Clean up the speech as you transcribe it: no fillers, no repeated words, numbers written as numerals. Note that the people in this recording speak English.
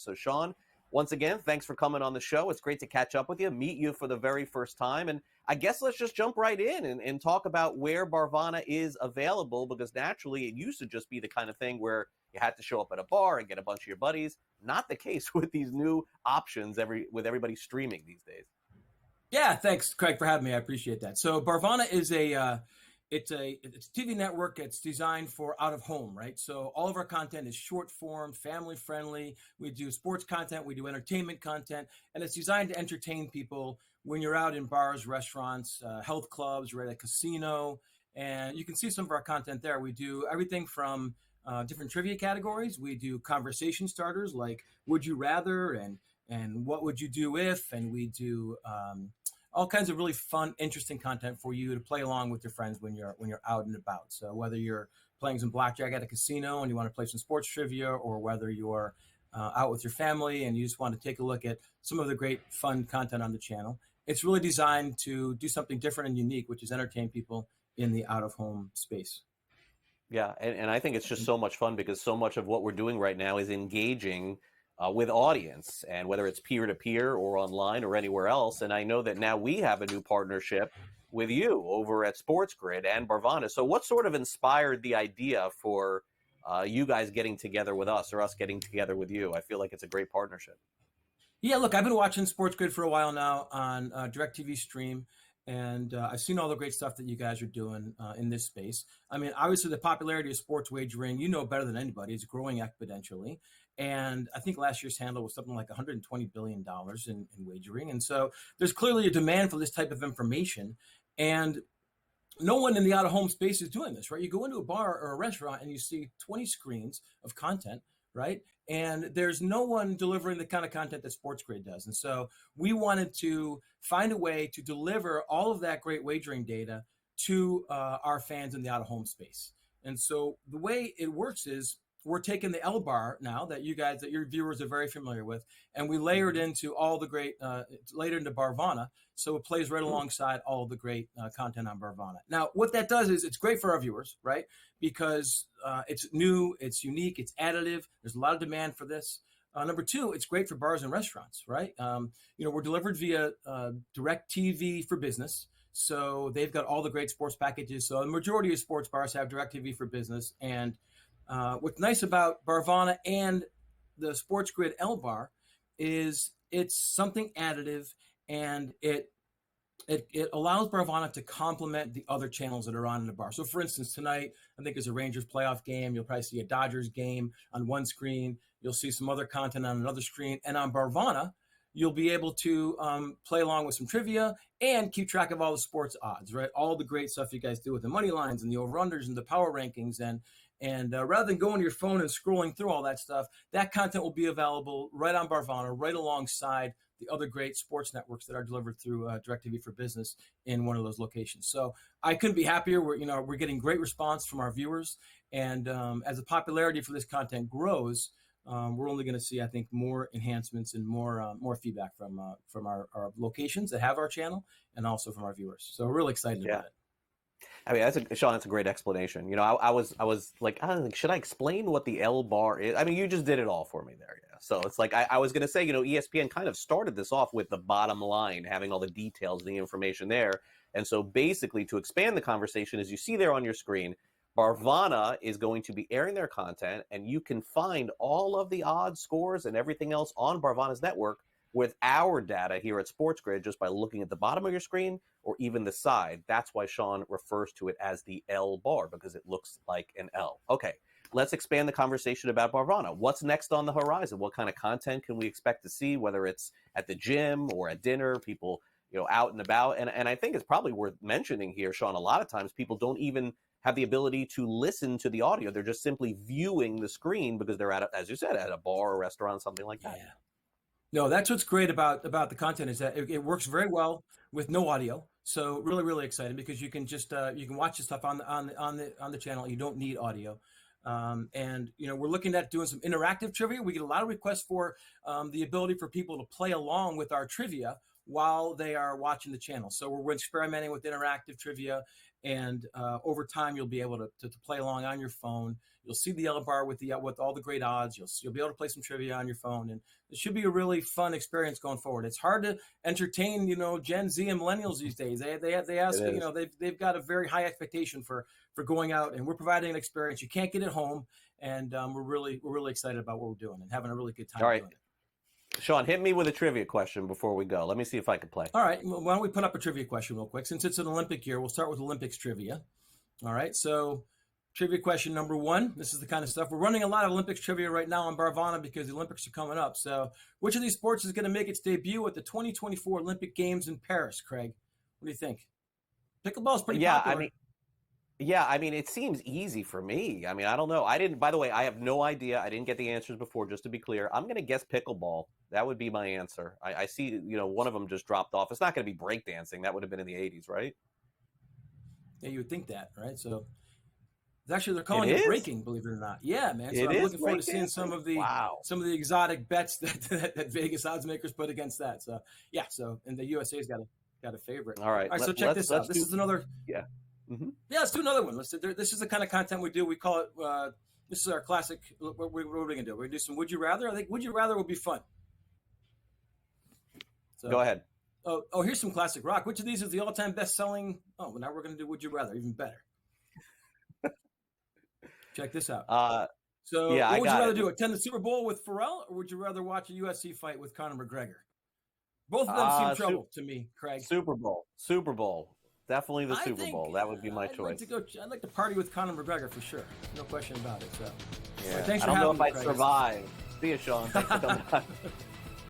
So, Sean, once again, thanks for coming on the show. It's great to catch up with you, meet you for the very first time. And I guess let's just jump right in and talk about where Barvanna is available, because naturally it used to just be the kind of thing where you had to show up at a bar and get a bunch of your buddies. Not the case with these new options with everybody streaming these days. Yeah, thanks, Craig, for having me. I appreciate that. So Barvanna is it's a TV network. It's designed for out of home, right? So all of our content is short form, family friendly. We do sports content, we do entertainment content, and it's designed to entertain people when you're out in bars, restaurants, health clubs, we're at a casino, and you can see some of our content there. We do everything from different trivia categories. We do conversation starters like "Would you rather" and "What would you do if," and we do all kinds of really fun, interesting content for you to play along with your friends when you're out and about. So whether you're playing some blackjack at a casino and you want to play some sports trivia, or whether you're out with your family and you just want to take a look at some of the great fun content on the channel, it's really designed to do something different and unique, which is entertain people in the out-of-home space. Yeah, and I think it's just so much fun because so much of what we're doing right now is engaging with audience, and whether it's peer-to-peer or online or anywhere else. And I know that now we have a new partnership with you over at SportsGrid and Barvanna. So what sort of inspired the idea for you guys getting together with us, or us getting together with you? I feel like it's a great partnership. Yeah, look, I've been watching SportsGrid for a while now on DirecTV Stream, and I've seen all the great stuff that you guys are doing in this space. I mean, obviously, the popularity of sports wagering, you know better than anybody, is growing exponentially. And I think last year's handle was something like $120 billion in wagering. And so there's clearly a demand for this type of information. And no one in the out-of-home space is doing this, right? You go into a bar or a restaurant and you see 20 screens of content, right? And there's no one delivering the kind of content that SportsGrid does. And so we wanted to find a way to deliver all of that great wagering data to our fans in the out-of-home space. And so the way it works is we're taking the L bar now that your viewers are very familiar with, and we layered into all the great, later into Barvanna. So it plays right alongside all the great content on Barvanna. Now, what that does is it's great for our viewers, right? Because it's new, it's unique, it's additive. There's a lot of demand for this. Number two, it's great for bars and restaurants, right? We're delivered via DirecTV for Business. So they've got all the great sports packages. So the majority of sports bars have DirecTV for Business. And what's nice about Barvanna and the SportsGrid L bar is it's something additive, and it allows Barvanna to complement the other channels that are on in the bar. So, for instance, tonight, I think there's a Rangers playoff game. You'll probably see a Dodgers game on one screen. You'll see some other content on another screen. And on Barvanna, you'll be able to play along with some trivia and keep track of all the sports odds, right? All the great stuff you guys do with the money lines and the over-unders and the power rankings. And rather than going to your phone and scrolling through all that stuff, that content will be available right on Barvanna, right alongside the other great sports networks that are delivered through DirecTV for Business in one of those locations. So I couldn't be happier. We're getting great response from our viewers, and as the popularity for this content grows, we're only going to see, I think, more enhancements and more feedback from our locations that have our channel, and also from our viewers. So we're really excited about it. I mean, Sean, that's a great explanation. I was like, I don't think, should I explain what the L bar is? I mean, you just did it all for me there. Yeah. So it's like, I was going to say, ESPN kind of started this off with the bottom line, having all the details, the information there. And so basically, to expand the conversation, as you see there on your screen, Barvanna is going to be airing their content, and you can find all of the odds, scores, and everything else on Barvanna's network with our data here at SportsGrid just by looking at the bottom of your screen or even the side. That's why Sean refers to it as the L bar, because it looks like an L. Okay, let's expand the conversation about Barvanna. What's next on the horizon? What kind of content can we expect to see, whether it's at the gym or at dinner, people out and about? And I think it's probably worth mentioning here, Sean, a lot of times people don't even have the ability to listen to the audio. They're just simply viewing the screen because they're as you said, at a bar or restaurant, something like that. Yeah. No, that's what's great about the content, is that it works very well with no audio. So really, really exciting, because you can just you can watch the stuff on the channel. You don't need audio. And we're looking at doing some interactive trivia. We get a lot of requests for the ability for people to play along with our trivia while they are watching the channel. So we're experimenting with interactive trivia, And over time, you'll be able to play along on your phone. You'll see the yellow bar with all the great odds. You'll be able to play some trivia on your phone, and it should be a really fun experience going forward. It's hard to entertain, Gen Z and millennials these days. They ask, they've got a very high expectation for going out, and we're providing an experience you can't get at home. And we're really excited about what we're doing and having a really good time doing it. Sean, hit me with a trivia question before we go. Let me see if I can play. All right. Well, why don't we put up a trivia question real quick? Since it's an Olympic year, we'll start with Olympics trivia. All right. So trivia question number 1. This is the kind of stuff. We're running a lot of Olympics trivia right now on Barvanna because the Olympics are coming up. So which of these sports is going to make its debut at the 2024 Olympic Games in Paris, Craig? What do you think? Pickleball is pretty popular. I mean, it seems easy for me. I mean, I don't know. By the way, I have no idea. I didn't get the answers before, just to be clear. I'm going to guess pickleball. That would be my answer. I see, one of them just dropped off. It's not going to be breakdancing. That would have been in the 80s, right? Yeah, you would think that, right? So actually, they're calling it breaking, believe it or not. Yeah, man. So I'm looking forward to seeing some of the exotic bets that Vegas odds makers put against that. So yeah, and the USA's got a favorite. All right. So check this out. This is another. Yeah. Mm-hmm. Yeah, let's do another one. This is the kind of content we do. We call it. This is our classic. What are we going to do? We're going to do some Would You Rather. I think Would You Rather would be fun. So, go ahead. Oh, here's some classic rock. Which of these is the all-time best-selling? Oh, well, now we're going to do Would You Rather, even better. Check this out. What would you rather do? Attend the Super Bowl with Pharrell, or would you rather watch a UFC fight with Conor McGregor? Both of them seem trouble to me, Craig. Super Bowl. Definitely the Super Bowl. That would be my choice. I'd like to party with Conor McGregor for sure. No question about it. So, yeah. I don't know if I'd survive. See you, Sean. Thanks for coming on.